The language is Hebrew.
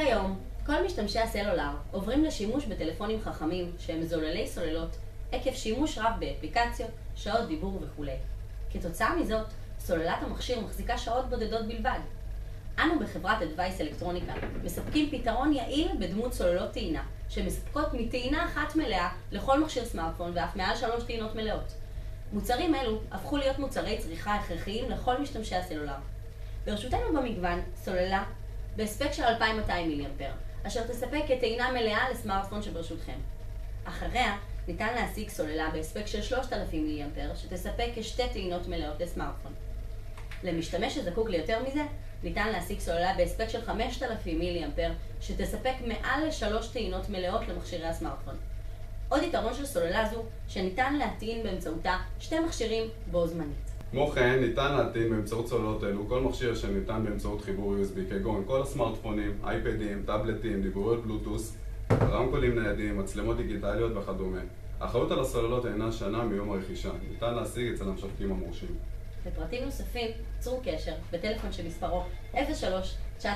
כיום, כל משתמשי הסלולר עוברים לשימוש בטלפונים חכמים שהם זוללי סוללות עקב שימוש רב באפליקציות, שעות דיבור וכו'. כתוצאה מזאת, סוללת המכשיר מחזיקה שעות בודדות בלבד. אנו בחברת Advice אלקטרוניקה מספקים פתרון יעיל בדמות סוללות טעינה, שמספקות מטעינה אחת מלאה לכל מכשיר סמארטפון ואף מעל 3 טעינות מלאות. מוצרים אלו הפכו להיות מוצרי צריכה הכרחיים לכל משתמשי הסלולר. ברשותנו במגוון סוללה בהספק של 2200 מיליאמפר, אשר תספק כטעינה מלאה לסמארטפון שברשותכם. אחריה ניתן להשיג סוללה בהספק של 3000 מיליאמפר, שתספק כשתי טעינות מלאות לסמארטפון. למשתמש שזקוק ליותר מזה, ניתן להשיג סוללה בהספק של 5000 מיליאמפר, שתספק מעל ל3 טעינות מלאות למכשירי הסמארטפון. עוד יתרון של סוללה זו, שניתן להטעין באמצעותה שתי מכשירים בו זמנית. כמו כן, ניתן להטעין באמצעות סוללות אלו כל מכשיר שניתן באמצעות חיבור USB, כגון כל הסמארטפונים, אייפדים, טאבלטים, דיבוריות בלוטוס, רמקולים ניידים, מצלמות דיגיטליות וכדומה. האחריות על הסוללות אינה שנה מיום הרכישה. ניתן להשיג אצל המשווקים המורשים. לפרטים נוספים, צרו קשר בטלפון שמספרו 03-9000-990.